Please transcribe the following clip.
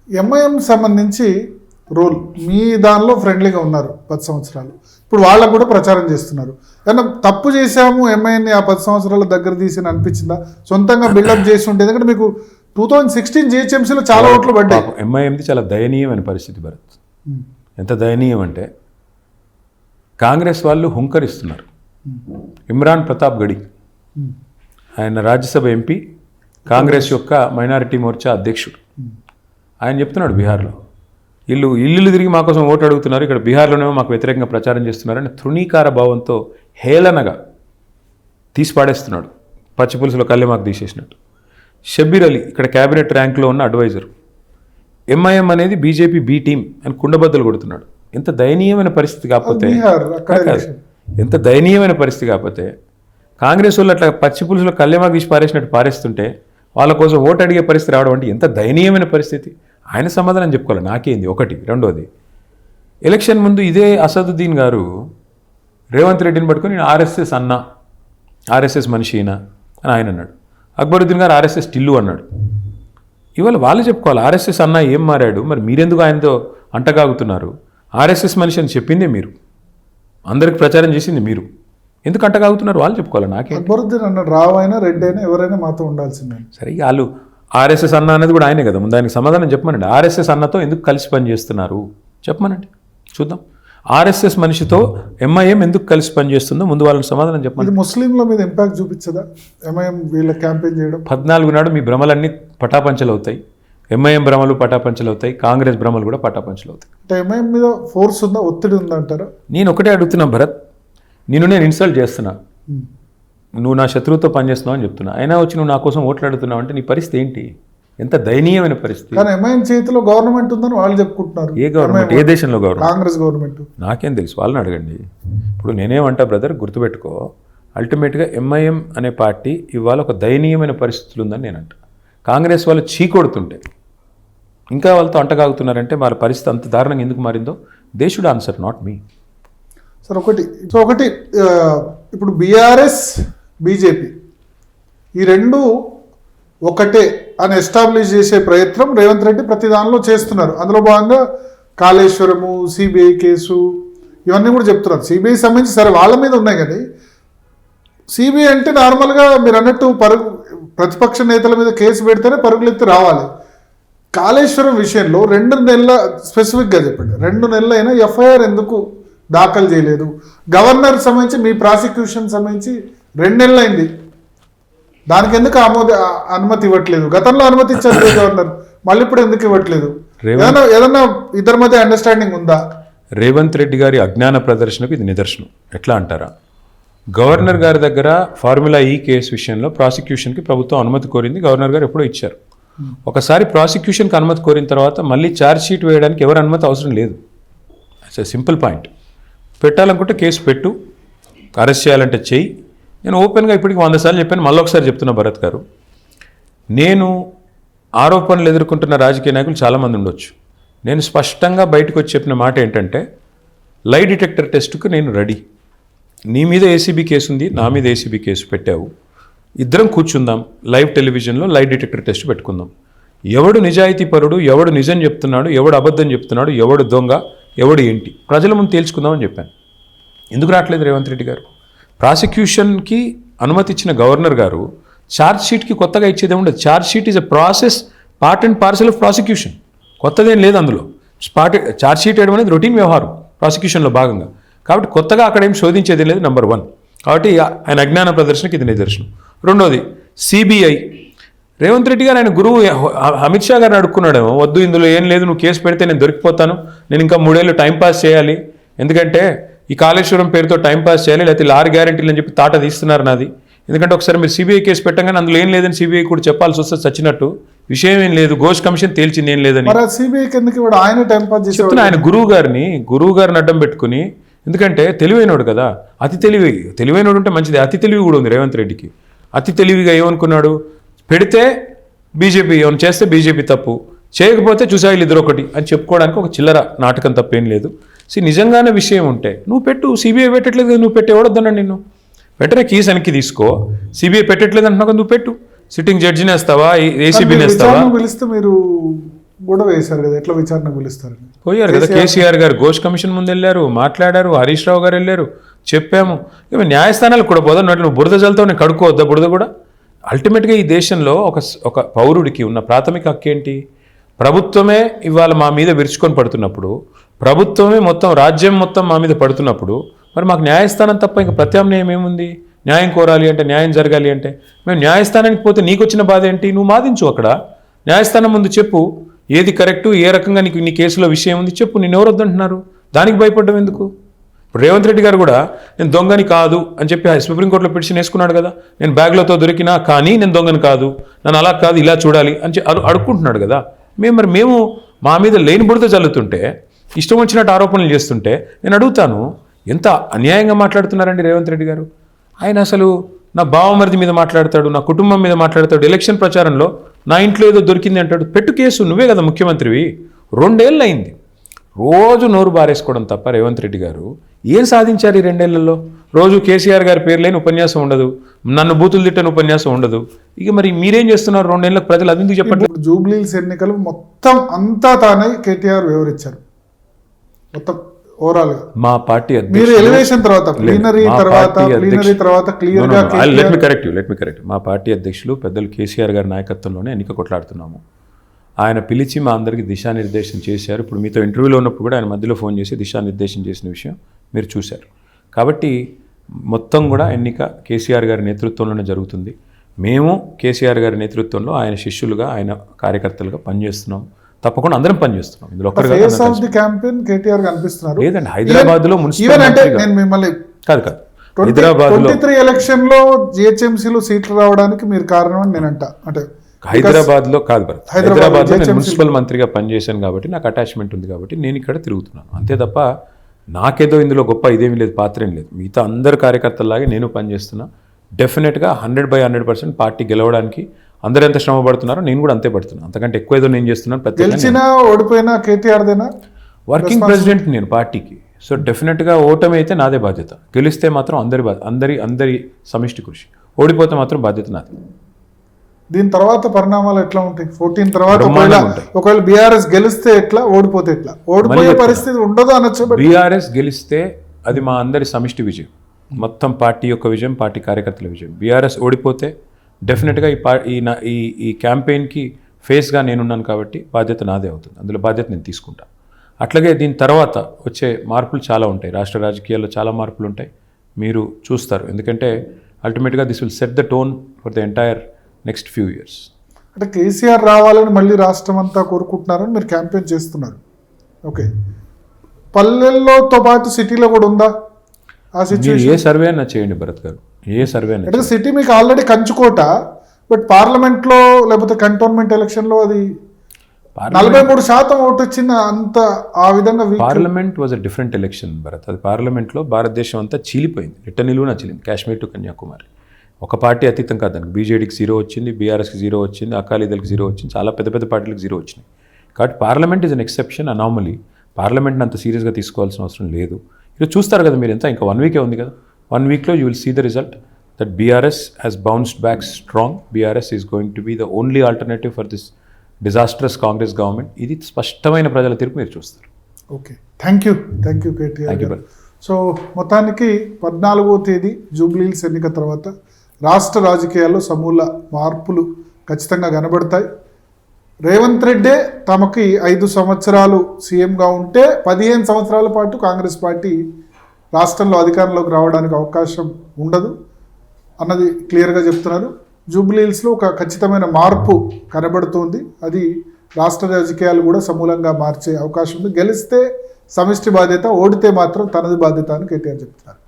MIM సంబంధించి rule మీ దానిలో ఫ్రెండ్లీగా ఉన్నారు 10 సంవత్సరాలు, ఇప్పుడు వాళ్ళకు కూడా ప్రచారం చేస్తున్నారు. ఏమన్నా తప్పు చేశాము ఎంఐఎన్ని ఆ 10 సంవత్సరాల దగ్గర తీసి అనిపించిందా? సొంతంగా బిల్డప్ చేసి ఉంటే, ఎందుకంటే మీకు 2016 జిహెచ్ఎంసీలో చాలా ఓట్లు పడ్డాయి. ఎంఐఎంది చాలా దయనీయమైన పరిస్థితి భరత్. ఎంత దయనీయం అంటే కాంగ్రెస్ వాళ్ళు హుంకరిస్తున్నారు. ఇమ్రాన్ ప్రతాప్ గడి ఆయన రాజ్యసభ ఎంపీ, కాంగ్రెస్ యొక్క మైనారిటీ మోర్చా అధ్యక్షుడు. ఆయన చెప్తున్నాడు బీహార్లో ఇల్లు తిరిగి మా కోసం ఓటు అడుగుతున్నారు, ఇక్కడ బీహార్లోనేమో మాకు వ్యతిరేకంగా ప్రచారం చేస్తున్నారని తృణీకార భావంతో హేళనగా తీసి పాడేస్తున్నాడు. పచ్చి పులుసులో కళ్ళెమాకు తీసేసినట్టు. షబ్బీర్ అలీ ఇక్కడ క్యాబినెట్ ర్యాంక్లో ఉన్న అడ్వైజర్, ఎంఐఎం అనేది బీజేపీ బి టీం అని కుండబద్దలు కొడుతున్నాడు. ఎంత దయనీయమైన పరిస్థితి కాకపోతే ఎంత దయనీయమైన పరిస్థితి కాకపోతే కాంగ్రెస్ వాళ్ళు అట్లా పచ్చి పులుసులో కళ్ళెమాకు తీసి పారేసినట్టు పారేస్తుంటే వాళ్ళ కోసం ఓటు అడిగే పరిస్థితి రావడం అంటే ఎంత దయనీయమైన పరిస్థితి. ఆయన సమాధానం చెప్పుకోవాలి, నాకేంది ఒకటి. రెండోది, ఎలక్షన్ ముందు ఇదే అసదుద్దీన్ గారు రేవంత్ రెడ్డిని పట్టుకొని నేను ఆర్ఎస్ఎస్ అన్నా, ఆర్ఎస్ఎస్ మనిషినా అని ఆయన అన్నాడు. అక్బరుద్దీన్ గారు ఆర్ఎస్ఎస్ టిల్లు అన్నాడు. ఇవాళ వాళ్ళు చెప్పుకోవాలి ఆర్ఎస్ఎస్ అన్నా ఏం మారాడు, మరి మీరెందుకు ఆయనతో అంటగాగుతున్నారు? ఆర్ఎస్ఎస్ మనిషి అని చెప్పిందే మీరు, అందరికి ప్రచారం చేసింది మీరు, ఎందుకు అంటగాగుతున్నారు వాళ్ళు చెప్పుకోవాలి. నాకే అక్బరుద్దీన్ అన్నాడు, రావు అయినా రెడ్డి అయినా ఎవరైనా మాతో ఉండాల్సిందే. సరే, వాళ్ళు ఆర్ఎస్ఎస్ అన్న అనేది కూడా ఆయనే కదా, ముందు ఆయనకి సమాధానం చెప్పమనండి. ఆర్ఎస్ఎస్ అన్నతో ఎందుకు కలిసి పనిచేస్తున్నారు చెప్పమనండి, చూద్దాం. ఆర్ఎస్ఎస్ మనిషితో ఎంఐఎం ఎందుకు కలిసి పనిచేస్తుందో ముందు వాళ్ళని సమాధానం చెప్పండి. ఇది ముస్లింల మీద ఇంపాక్ట్ చూపించదా ఎంఐఎం వీళ్ళ క్యాంపెయిన్ చేయడం? 14 నాడు మీ భ్రమలన్నీ పటాపంచలు అవుతాయి. ఎంఐఎం భ్రమలు పటాపంచలు అవుతాయి, కాంగ్రెస్ భ్రమలు కూడా పటాపంచలు అవుతాయి. అంటే ఎంఐఎం మీద ఫోర్స్ ఉందా, ఒత్తిడి ఉందా అంటారా? నేను ఒకటే అడుగుతున్నా భరత్, నేను ఇన్సల్ట్ చేస్తున్నా, నువ్వు నా శత్రువుతో పనిచేస్తున్నావు అని చెప్తున్నా, అయినా వచ్చి నువ్వు నా కోసం ఓట్లు అడుగుతున్నావు అంటే నీ పరిస్థితి ఏంటి? ఎంత దయనీయమైన పరిస్థితి. కానీ ఎంఐఎం చేతిలో గవర్నమెంట్ ఉందని వాళ్ళు చెప్పుకుంటున్నారు. ఏ గవర్నమెంట్? ఏ దేశంలో గవర్నమెంట్? కాంగ్రెస్ గవర్నమెంట్. నాకేం తెలుసు, వాళ్ళని అడగండి. ఇప్పుడు నేనేమంటా బ్రదర్, గుర్తుపెట్టుకో, అల్టిమేట్గా ఎంఐఎం అనే పార్టీ ఇవాళ ఒక దయనీయమైన పరిస్థితులు ఉందని నేనంట. కాంగ్రెస్ వాళ్ళు చీకొడుతుంటే ఇంకా వాళ్ళతో అంటగాగుతున్నారంటే వాళ్ళ పరిస్థితి అంత దారుణంగా ఎందుకు మారిందో they should answer, not me. Sir ఒకటి ఇప్పుడు బీఆర్ఎస్ బీజేపీ ఈ రెండు ఒకటే అని ఎస్టాబ్లిష్ చేసే ప్రయత్నం రేవంత్ రెడ్డి ప్రతి దానిలో చేస్తున్నారు. అందులో భాగంగా కాళేశ్వరము, సిబిఐ కేసు ఇవన్నీ కూడా చెప్తున్నారు. సిబిఐ సంబంధించి సరే వాళ్ళ మీద ఉన్నాయి, కానీ సిబిఐ అంటే నార్మల్గా మీరు అన్నట్టు ప్రతిపక్ష నేతల మీద కేసు పెడితేనే పరుగులెత్తి రావాలి. కాళేశ్వరం విషయంలో 2 నెలల స్పెసిఫిక్గా చెప్పండి, 2 నెలలు అయినా ఎఫ్ఐఆర్ ఎందుకు దాఖలు చేయలేదు? గవర్నర్ సంబంధించి మీ ప్రాసిక్యూషన్ సంబంధించి 2 నెలలు అయింది, దానికి ఎందుకు అనుమతి ఇవ్వట్లేదు? గతంలో అనుమతి ఇచ్చారు గవర్నర్, మళ్ళీ ఇప్పుడు ఎందుకు ఇవ్వట్లేదు? ఏదన్నా ఇద్దరి మధ్య అండర్స్టాండింగ్ ఉందా? రేవంత్ రెడ్డి గారి అజ్ఞాన ప్రదర్శనకు ఇది నిదర్శనం. ఎట్లా అంటారా, గవర్నర్ గారి దగ్గర ఫార్ములా ఈ కేసు విషయంలో ప్రాసిక్యూషన్కి ప్రభుత్వం అనుమతి కోరింది, గవర్నర్ గారు ఎప్పుడో ఇచ్చారు. ఒకసారి ప్రాసిక్యూషన్కి అనుమతి కోరిన తర్వాత మళ్ళీ ఛార్జ్ షీట్ వేయడానికి ఎవరు అనుమతి అవసరం లేదు. It's a simple point. పెట్టాలనుకుంటే కేసు పెట్టు, అరెస్ట్ చేయాలంటే చెయ్యి. నేను ఓపెన్గా ఇప్పటికి 100 సార్లు చెప్పాను, మళ్ళీ ఒకసారి చెప్తున్నా భరత్ గారు, నేను ఆరోపణలు ఎదుర్కొంటున్న రాజకీయ నాయకులు చాలామంది ఉండొచ్చు. నేను స్పష్టంగా బయటకు వచ్చి చెప్పిన మాట ఏంటంటే, లై డిటెక్టర్ టెస్ట్కు నేను రెడీ. నీ మీద ఏసీబీ కేసు ఉంది, నా మీద ఏసీబీ కేసు పెట్టావు, ఇద్దరం కూర్చుందాం, లైవ్ టెలివిజన్లో లై డిటెక్టర్ టెస్ట్ పెట్టుకుందాం. ఎవడు నిజాయితీ పరుడు, ఎవడు నిజం చెప్తున్నాడు, ఎవడు అబద్ధం చెప్తున్నాడు, ఎవడు దొంగ, ఎవడు ఏంటి ప్రజల ముందు తేల్చుకుందామని చెప్పాను. ఎందుకు రావట్లేదు రేవంత్ రెడ్డి గారు? ప్రాసిక్యూషన్కి అనుమతి ఇచ్చిన గవర్నర్ గారు ఛార్జ్ షీట్కి కొత్తగా ఇచ్చేదే ఉండదు. Charge sheet is a process, part and parcel of prosecution. కొత్తదేం లేదు అందులో. ఛార్జ్ షీట్ వేయడం అనేది రొటీన్ వ్యవహారం ప్రాసిక్యూషన్లో భాగంగా. కాబట్టి కొత్తగా అక్కడ ఏం శోధించేది లేదు, నెంబర్ 1. కాబట్టి ఆయన అజ్ఞాన ప్రదర్శనకి ఇది నిదర్శనం. రెండోది, సిబిఐ. రేవంత్ రెడ్డి గారు ఆయన గురువు అమిత్ షా గారిని అడుక్కున్నాడేమో, వద్దు ఇందులో ఏం లేదు, నువ్వు కేసు పెడితే నేను దొరికిపోతాను, నేను ఇంకా 3 ఏళ్ళు టైంపాస్ చేయాలి, ఎందుకంటే ఈ కాళేశ్వరం పేరుతో టైంపాస్ చేయాలి, లేకపోతే లారీ గ్యారెంటీలు అని చెప్పి తాట తీస్తున్నారు నాది. ఎందుకంటే ఒకసారి మీరు సిబిఐ కేసు పెట్టగానే అందులో ఏం లేదని సిబిఐ కూడా చెప్పాల్సి వస్తే చచ్చినట్టు, విషయం ఏం లేదు, ఘోష్ కమిషన్ తేల్చింది ఏం లేదని. చెప్తున్నా, ఆయన గురువు గారిని అడ్డం పెట్టుకుని, ఎందుకంటే తెలివైనోడు కదా, తెలివైనోడు ఉంటే మంచిది. అతి తెలివి కూడా ఉంది రేవంత్ రెడ్డికి. అతి తెలివిగా ఏమనుకున్నాడు, పెడితే బీజేపీ ఏమైనా చేస్తే బీజేపీ తప్పు, చేయకపోతే చూసాయిలు ఇద్దరు ఒకటి అని చెప్పుకోవడానికి ఒక చిల్లర నాటకం తప్పేం లేదు. నిజంగానే విషయం ఉంటే నువ్వు పెట్టు, సిబిఐ పెట్టట్లేదు కదా, నువ్వు పెట్టేవాడొద్దన్నాడు నిన్ను, వెంటనే కీస్ వెనక్కి తీసుకో. సిబిఐ పెట్టట్లేదు అంటున్నావు కదా, నువ్వు పెట్టు. సిట్టింగ్ జడ్జిని వేస్తావా, ఏసీబీని వేస్తావా? పిలిస్తే మీరు కూడా వేశారు కదా, ఎట్లా విచారణ పిలుస్తారని. పోయారు కదా, కేసీఆర్ గారు ఘోష్ కమిషన్ ముందు వెళ్ళారు, మాట్లాడారు, హరీష్ రావు గారు వెళ్ళారు, చెప్పాము. ఇక న్యాయస్థానాలకు కూడా పోదా, నువ్వు బురద జల్తో నేను కడుక్కోవద్దా బురద కూడా. అల్టిమేట్గా ఈ దేశంలో ఒక పౌరుడికి ఉన్న ప్రాథమిక హక్కు ఏంటి? ప్రభుత్వమే ఇవాళ మా మీద విరుచుకొని పడుతున్నప్పుడు, ప్రభుత్వమే మొత్తం రాజ్యం మొత్తం మా మీద పడుతున్నప్పుడు, మరి మాకు న్యాయస్థానం తప్ప ఇంకా ప్రత్యామ్నాయం ఏముంది? న్యాయం కోరాలి అంటే, న్యాయం జరగాలి అంటే మేము న్యాయస్థానానికి పోతే నీకు వచ్చిన బాధ ఏంటి? నువ్వు వాదించు అక్కడ, న్యాయస్థానం ముందు చెప్పు ఏది కరెక్టు, ఏ రకంగా నీ కేసులో విషయం ఉంది చెప్పు. నేను ఎవరు వద్దంటున్నారు? దానికి భయపడడం ఎందుకు? ఇప్పుడు రేవంత్ రెడ్డి గారు కూడా నేను దొంగని కాదు అని చెప్పి సుప్రీంకోర్టులో పిటిషన్ వేసుకున్నాడు కదా. నేను బ్యాగ్లతో దొరికినా కానీ నేను దొంగని కాదు, నన్ను అలా కాదు ఇలా చూడాలి అని అడుక్కుంటున్నాడు కదా. మేము మా మీద లేని బుడత చల్లుతుంటే, ఇష్టం వచ్చినట్టు ఆరోపణలు చేస్తుంటే నేను అడుగుతాను, ఎంత అన్యాయంగా మాట్లాడుతున్నారండి రేవంత్ రెడ్డి గారు. ఆయన అసలు నా బావమరిది మీద మాట్లాడతాడు, నా కుటుంబం మీద మాట్లాడతాడు, ఎలక్షన్ ప్రచారంలో నా ఇంట్లో ఏదో దొరికింది అంటాడు. పెట్టు కేసు, నువ్వే కదా ముఖ్యమంత్రివి, 2 ఏళ్ళు అయింది. రోజు నోరు బారేసుకోవడం తప్ప రేవంత్ రెడ్డి గారు ఏం సాధించారు ఈ 2 ఏళ్లలో? రోజు కేసీఆర్ గారి పేరు లేని ఉపన్యాసం ఉండదు, నన్ను బూతులు తిట్టని ఉపన్యాసం ఉండదు. ఇక మరి మీరేం చేస్తున్నారు 2 ఏళ్ళకి? ప్రజలు అది ఎందుకు చెప్పట్లేదు? జూబ్లీహిల్స్ ఎన్నికలు మొత్తం అంతా తానే కేటీఆర్ వివరించారు మొత్తం ఓవరాల్ గా. మా పార్టీ మీరు ఎలివేషన్ తర్వాత ప్లీనరీ తర్వాత క్లియర్ గా లెట్ మీ కరెక్ట్. మా పార్టీ అధ్యక్షులు పెద్దలు కేసీఆర్ గారి నాయకత్వంలోనే ఎన్నిక కొట్లాడుతున్నాము. ఆయన పిలిచి మా అందరికీ దిశానిర్దేశం చేశారు. ఇప్పుడు మీతో ఇంటర్వ్యూలో ఉన్నప్పుడు కూడా ఆయన మధ్యలో ఫోన్ చేసి దిశానిర్దేశం చేసిన విషయం మీరు చూశారు. కాబట్టి మొత్తం కూడా ఎన్నిక కేసీఆర్ గారి నేతృత్వంలోనే జరుగుతుంది. మేము కేసీఆర్ గారి నేతృత్వంలో ఆయన శిష్యులుగా, ఆయన కార్యకర్తలుగా పనిచేస్తున్నాం. తప్పకుండా అందరం పనిచేస్తున్నాం. ఇందులో లేదండి, హైదరాబాద్లో మున్సిపల్ కాదు హైదరాబాద్లో 23 ఎలక్షన్ లో జిహెచ్ఎంసీలో సీట్లు రావడానికి మీరు కారణం అని నేనంట. అంటే హైదరాబాద్లో కాదు భరత్, హైదరాబాద్లో నేను మున్సిపల్ మంత్రిగా పనిచేశాను కాబట్టి నాకు అటాచ్మెంట్ ఉంది కాబట్టి నేను ఇక్కడ తిరుగుతున్నాను అంతే తప్ప నాకేదో ఇందులో గొప్ప ఇదేమీ లేదు, పాత్ర ఏం లేదు. మిగతా అందరు కార్యకర్తల్లాగే నేను పనిచేస్తున్నా. డెఫినెట్గా 100% పార్టీ గెలవడానికి అందరూ ఎంత శ్రమ పడుతున్నారో నేను కూడా అంతే పడుతున్నాను. అంతకంటే ఎక్కువ ఏదో నేను చేస్తున్నాను. గెలిచినా ఓడిపోయినా కేటీఆర్దేనా? వర్కింగ్ ప్రెసిడెంట్ నేను పార్టీకి. సో డెఫినెట్గా ఓటమి అయితే నాదే బాధ్యత, గెలిస్తే మాత్రం అందరి సమిష్టి కృషి, ఓడిపోతే మాత్రం బాధ్యత నాది. దీని తర్వాత పరిణామాలు ఎట్లా ఉంటాయి? 14 తర్వాత ఒకవేళ బీఆర్ఎస్ గెలిస్తే ఎట్లా, ఓడిపోతే ఎట్లా? ఓడిపోయే పరిస్థితి ఉండదు అనొచ్చు. బీఆర్ఎస్ గెలిస్తే అది మా అందరి సమిష్టి విజయం, మొత్తం పార్టీ యొక్క విజయం, పార్టీ కార్యకర్తల విజయం. బీఆర్ఎస్ ఓడిపోతే డెఫినెట్గా ఈ క్యాంపెయిన్కి ఫేస్గా నేనున్నాను కాబట్టి బాధ్యత నాదే అవుతుంది, అందులో బాధ్యత నేను తీసుకుంటాను. అట్లాగే దీని తర్వాత వచ్చే మార్పులు చాలా ఉంటాయి, రాష్ట్ర రాజకీయాల్లో చాలా మార్పులు ఉంటాయి, మీరు చూస్తారు. ఎందుకంటే అల్టిమేట్గా this will set the tone for the entire next few years. అంటే కేసీఆర్ రావాలని మళ్ళీ రాష్ట్రం అంతా కోరుకుంటున్నారని మీరు క్యాంపెయిన్ చేస్తున్నారు. ఓకే, పల్లెల్లోతో పాటు సిటీలో కూడా ఉందా ఆ సిచ్యువేషన్? ఏ సర్వే అన్నా చేయండి భరత్ గారు, ఏ సర్వే అన్నా. అంటే సిటీ మీకు ఆల్రెడీ కంచుకోట, బట్ పార్లమెంట్లో లేకపోతే కంటోన్మెంట్ ఎలక్షన్లో అది 43% ఓటు వచ్చింది. అంత ఆ విధంగా parliament was a different election Bharat. అది పార్లమెంట్లో భారతదేశం అంతా చీలిపోయింది, నిలువునా చీలింది, కాశ్మీర్ టు కన్యాకుమారి. ఒక పార్టీ అతీతం కాదు దానికి. బీజేడీకి 0 వచ్చింది, బీఆర్ఎస్కి 0 వచ్చింది, అకాలీదళకి 0 వచ్చింది, చాలా పెద్ద పెద్ద పార్టీలకు 0 వచ్చినాయి. కాబట్టి parliament is an exception, anomaly. పార్లమెంట్ని అంత సీరియస్గా తీసుకోవాల్సిన అవసరం లేదు. ఇది చూస్తారు కదా మీరు, ఇంకా 1 వీకే ఉంది కదా. 1 వీక్లో you will see the result that BRS has bounced back strong. BRS is going to be the only alternative for this disastrous Congress government. ఇది స్పష్టమైన ప్రజల తీర్పు మీరు చూస్తారు. Okay, thank you KTR. So మొత్తానికి 14వ తేదీ జూబ్లీహిల్స్ ఎన్నిక తర్వాత రాష్ట్ర రాజకీయాల్లో సమూల మార్పులు ఖచ్చితంగా కనబడతాయి. రేవంత్ రెడ్డే తమకి 5 సంవత్సరాలు సీఎంగా ఉంటే 15 సంవత్సరాల పాటు కాంగ్రెస్ పార్టీ రాష్ట్రంలో అధికారంలోకి రావడానికి అవకాశం ఉండదు అన్నది క్లియర్గా చెప్తున్నారు. జూబ్లీహిల్స్లో ఒక ఖచ్చితమైన మార్పు కనబడుతోంది. అది రాష్ట్ర రాజకీయాలు కూడా సమూలంగా మార్చే అవకాశం ఉంది. గెలిస్తే సమిష్టి బాధ్యత, ఓడితే మాత్రం తనది బాధ్యత అని కేటీఆర్ చెప్తున్నారు.